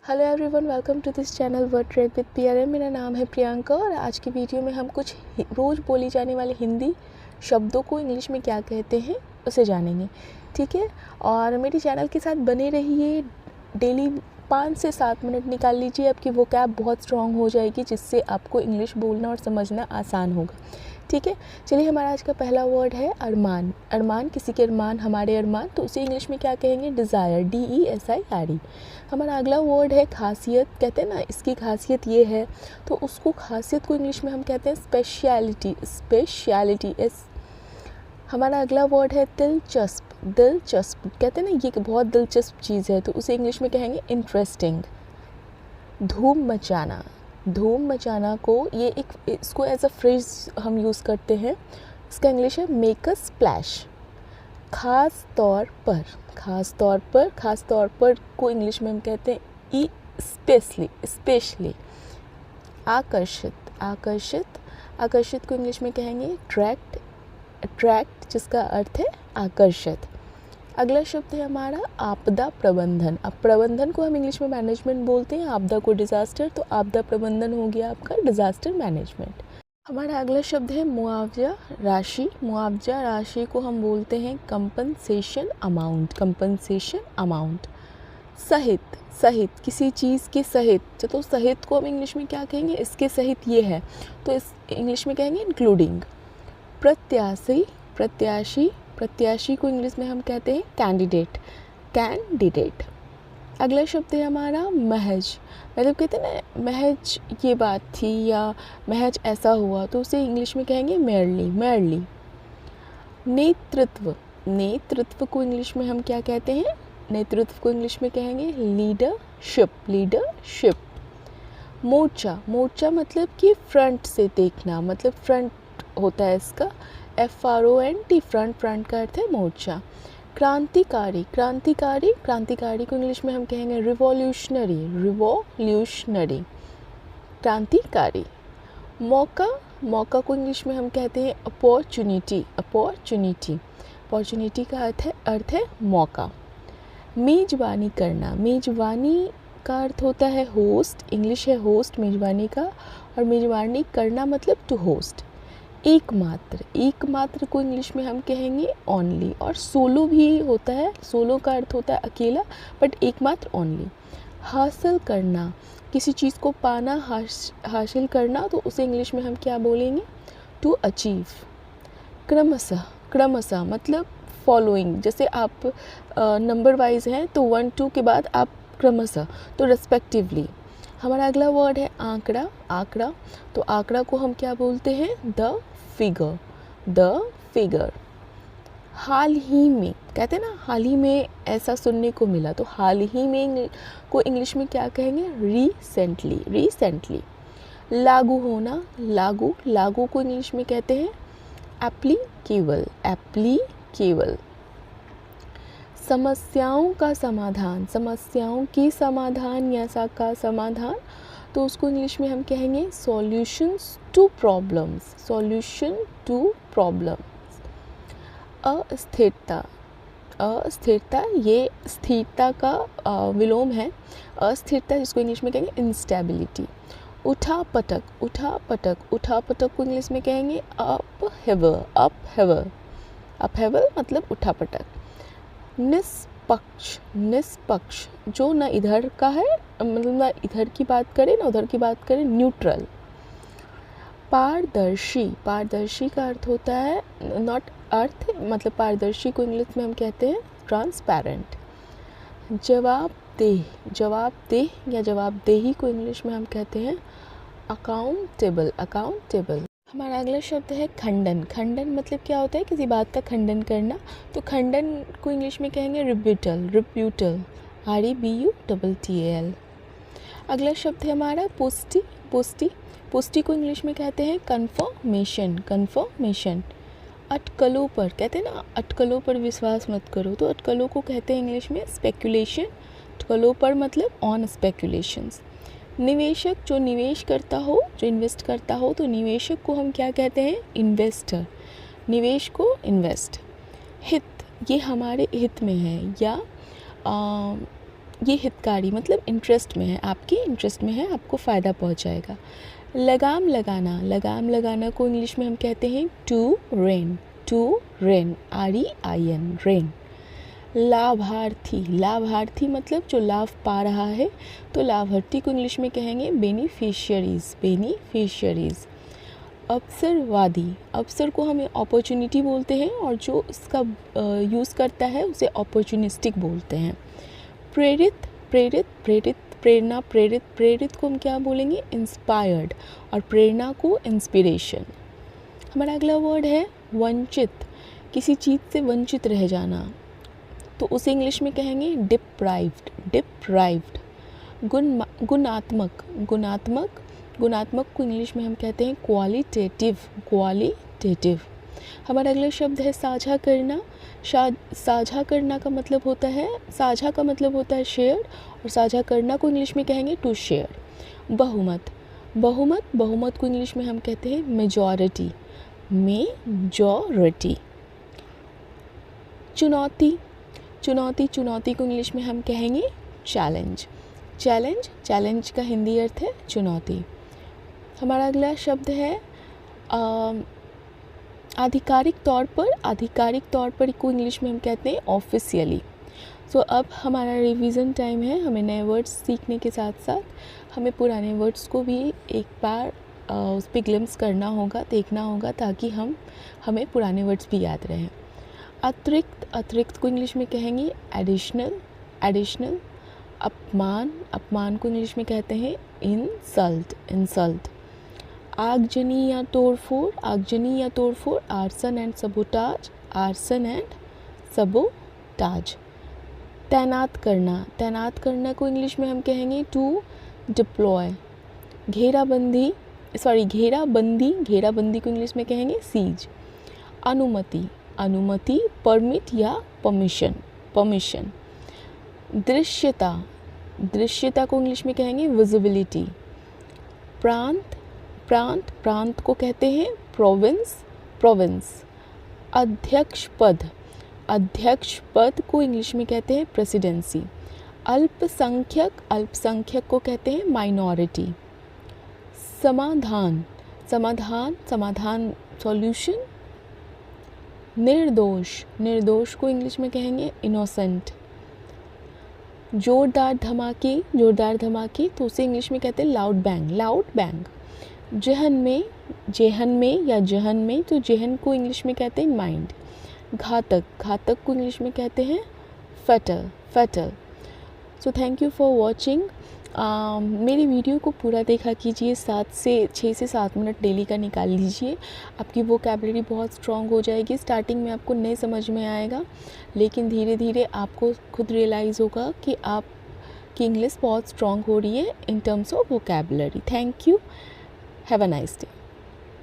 Hello everyone, welcome to this channel word trade with PRM. मेरा नाम है प्रियंका और आज की वीडियो में हम कुछ रोज़ बोली जाने वाले हिंदी शब्दों को इंग्लिश में क्या कहते हैं उसे जानेंगे, ठीक है। और मेरे चैनल के साथ बने रहिए। डेली 5 से 7 मिनट निकाल लीजिए, आपकी वोकैब बहुत स्ट्रॉन्ग हो जाएगी, जिससे आपको इंग्लिश बोलना और समझना आसान होगा, ठीक है। चलिए, हमारा आज का पहला वर्ड है अरमान। अरमान, किसी के अरमान, हमारे अरमान, तो उसे इंग्लिश में क्या कहेंगे? Desire, DESIRE। हमारा अगला वर्ड है खासियत। कहते हैं ना, इसकी खासियत ये है, तो उसको खासियत को इंग्लिश में हम कहते हैं स्पेशलिटी। स्पेशलिटी इस। हमारा अगला वर्ड है दिलचस्प। दिलचस्प, कहते हैं ना ये बहुत दिलचस्प चीज़ है, तो उसे इंग्लिश में कहेंगे इंटरेस्टिंग। धूम मचाना। धूम मचाना को इसको एज अ फ्रेज हम यूज़ करते हैं। इसका इंग्लिश है मेक अ स्प्लैश। ख़ास तौर पर, ख़ास तौर पर, ख़ास तौर पर को इंग्लिश में हम कहते हैं स्पेशली। आकर्षित, आकर्षित, आकर्षित को इंग्लिश में कहेंगे अट्रैक्ट। अट्रैक्ट, जिसका अर्थ है आकर्षित। अगला शब्द है हमारा आपदा प्रबंधन। अब प्रबंधन को हम इंग्लिश में मैनेजमेंट बोलते हैं, आपदा को डिज़ास्टर, तो आपदा प्रबंधन हो गया आपका डिज़ास्टर मैनेजमेंट। हमारा अगला शब्द है मुआवजा राशि। मुआवजा राशि को हम बोलते हैं कंपनसेशन अमाउंट। Compensation amount. सहित, सहित, किसी चीज़ के सहित, तो सहित को हम इंग्लिश में क्या कहेंगे? इसके सहित ये है, तो इस इंग्लिश में कहेंगे इंक्लूडिंग। प्रत्याशी, प्रत्याशी, प्रत्याशी को इंग्लिश में हम कहते हैं कैंडिडेट। कैंडिडेट। अगला शब्द है हमारा महज। मतलब कहते हैं ना, महज ये बात थी या महज ऐसा हुआ, तो उसे इंग्लिश में कहेंगे मेयरली। मेयरली। नेतृत्व। नेतृत्व को इंग्लिश में हम क्या कहते हैं? नेतृत्व को इंग्लिश में कहेंगे लीडरशिप। लीडरशिप। मोर्चा। मोर्चा मतलब कि फ्रंट से देखना, मतलब फ्रंट होता है इसका, FRONT, फ्रंट। फ्रंट का अर्थ है मोर्चा। क्रांतिकारी। क्रांतिकारी, क्रांतिकारी को इंग्लिश में हम कहेंगे रिवॉल्यूशनरी। रिवॉल्यूशनरी। क्रांतिकारी। मौका। मौका को इंग्लिश में हम कहते हैं अपॉर्चुनिटी। अपॉर्चुनिटी। अपॉर्चुनिटी का अर्थ है मौका। मेजबानी करना। मेजबानी का अर्थ होता है होस्ट। इंग्लिश है होस्ट मेजबानी का, और मेजबानी करना मतलब टू होस्ट। एकमात्र। एकमात्र को इंग्लिश में हम कहेंगे ओनली। और सोलो भी होता है, सोलो का अर्थ होता है अकेला, बट एकमात्र ओनली। हासिल करना, किसी चीज़ को पाना, हासिल करना, तो उसे इंग्लिश में हम क्या बोलेंगे? To achieve. क्रमशः। क्रमशः मतलब फॉलोइंग, जैसे आप नंबर वाइज हैं तो 1 2 के बाद आप क्रमशः, तो रेस्पेक्टिवली। हमारा अगला वर्ड है आंकड़ा। आंकड़ा, तो आंकड़ा को हम क्या बोलते हैं? The figure. The figure. हाल ही में, कहते हैं ना हाल ही में ऐसा सुनने को मिला, तो हाल ही में को इंग्लिश में क्या कहेंगे? रिसेंटली। रिसेंटली। लागू होना। लागू। लागू को इंग्लिश में कहते हैं एप्लीकेबल। एप्लीकेबल। समस्याओं का समाधान। समस्याओं के समाधान या का समाधान, तो उसको इंग्लिश में हम कहेंगे solutions to problems. Solution to problems. अस्थिरता। अस्थिरता, ये स्थिरता का विलोम है। अस्थिरता, जिसको इंग्लिश में कहेंगे इंस्टेबिलिटी। उठापटक। उठापटक। उठापटक को इंग्लिश में कहेंगे अपहेवल। अपहेवल। अपहेवल मतलब उठापटक। निष्पक्ष। निष्पक्ष, जो ना इधर का है, मतलब ना इधर की बात करें ना उधर की बात करें, न्यूट्रल। पारदर्शी। पारदर्शी का अर्थ होता है नॉट अर्थ, मतलब पारदर्शी को इंग्लिश में हम कहते हैं ट्रांसपेरेंट। जवाबदेह। जवाबदेह या जवाबदेही को इंग्लिश में हम कहते हैं अकाउंटेबल। अकाउंटेबल। हमारा अगला शब्द है खंडन। खंडन मतलब क्या होता है? किसी बात का खंडन करना, तो खंडन को इंग्लिश में कहेंगे रिब्यूटल। रिब्यूटल। REBUTTAL। अगला शब्द है हमारा पुष्टि। पुष्टि। पुष्टि को इंग्लिश में कहते हैं कन्फर्मेशन। कन्फर्मेशन। अटकलों पर, कहते हैं ना अटकलों पर विश्वास मत करो, तो अटकलों को कहते हैं इंग्लिश में स्पेकुलेशन। अटकलों पर मतलब ऑन स्पेकुलेशंस। निवेशक, जो निवेश करता हो, जो इन्वेस्ट करता हो, तो निवेशक को हम क्या कहते हैं? इन्वेस्टर। निवेश को इन्वेस्ट। हित, ये हमारे हित में है, या ये हितकारी मतलब इंटरेस्ट में है, आपके इंटरेस्ट में है, आपको फ़ायदा पहुंचाएगा। लगाम लगाना, लगाम लगाना को इंग्लिश में हम कहते हैं to rein, to rein, REIN, rein. लाभार्थी, लाभार्थी मतलब जो लाभ पा रहा है, तो लाभार्थी को इंग्लिश में कहेंगे बेनिफिशियरीज़, बेनिफिशियरीज़। अवसरवादी, अवसर को हमें अपॉर्चुनिटी बोलते हैं और जो इसका यूज़ करता है उसे अपॉर्चुनिस्टिक बोलते हैं। प्रेरित, प्रेरित, प्रेरित, प्रेरणा, प्रेरित, प्रेरित को हम क्या बोलेंगे इंस्पायर्ड, और प्रेरणा को इंस्पिरेशन। हमारा अगला वर्ड है वंचित, किसी चीज़ से वंचित रह जाना, तो उसे इंग्लिश में कहेंगे डिप्राइव्ड, डिप्राइव्ड। गुणात्मक, गुणात्मक, गुणात्मक को इंग्लिश में हम कहते हैं क्वालिटेटिव, क्वालिटेटिव। हमारा अगला शब्द है साझा करना। साझा करना का मतलब होता है, साझा का मतलब होता है शेयर, और साझा करना को इंग्लिश में कहेंगे टू शेयर। बहुमत, बहुमत, बहुमत को इंग्लिश में हम कहते हैं मेजॉरिटी, मेजॉरिटी। चुनौती, चुनौती, चुनौती को इंग्लिश में हम कहेंगे चैलेंज, चैलेंज, चैलेंज का हिंदी अर्थ है चुनौती। हमारा अगला शब्द है आधिकारिक तौर पर, आधिकारिक तौर पर को इंग्लिश में हम कहते हैं ऑफिशियली। सो अब हमारा रिवीजन टाइम है, हमें नए वर्ड्स सीखने के साथ साथ हमें पुराने वर्ड्स को भी एक बार उस पर ग्लिम्स करना होगा, देखना होगा, ताकि हमें पुराने वर्ड्स भी याद रहें। अतिरिक्त, अतिरिक्त को इंग्लिश में कहेंगे एडिशनल, एडिशनल। अपमान, अपमान को इंग्लिश में कहते हैं इंसल्ट, इंसल्ट। आगजनी या तोड़फोड़, आगजनी या तोड़फोड़, arson and sabotage, arson and sabotage. तैनात करना, तैनात करना को इंग्लिश में हम कहेंगे टू डिप्लॉय। घेराबंदी, घेराबंदी, घेराबंदी को इंग्लिश में कहेंगे सीज। अनुमति, अनुमति, परमिट या परमिशन, परमिशन। दृश्यता, दृश्यता को इंग्लिश में कहेंगे विजिबिलिटी। प्रांत, प्रांत, प्रांत को कहते हैं प्रोविंस, प्रोविंस। अध्यक्ष पद, अध्यक्ष पद को इंग्लिश में कहते हैं प्रेसिडेंसी। अल्पसंख्यक, अल्पसंख्यक को कहते हैं माइनॉरिटी। समाधान, समाधान, समाधान सॉल्यूशन। निर्दोष, निर्दोष को इंग्लिश में कहेंगे इनोसेंट। जोरदार धमाके, जोरदार धमाके, तो उसे इंग्लिश में कहते हैं लाउड बैंग, लाउड बैंग। जहन में, जेहन में या जहन में, तो जहन को इंग्लिश में कहते हैं माइंड। घातक, घातक को इंग्लिश में कहते हैं fatal, fatal. So thank you for watching. मेरी वीडियो को पूरा देखा कीजिए, 6 से 7 मिनट डेली का निकाल लीजिए, आपकी वोकैबुलरी बहुत स्ट्रॉन्ग हो जाएगी। स्टार्टिंग में आपको नहीं समझ में आएगा, लेकिन धीरे धीरे आपको खुद रियलाइज़ होगा कि आपकी इंग्लिश बहुत स्ट्रॉन्ग हो रही है in terms of vocabulary. Thank you, have a nice day.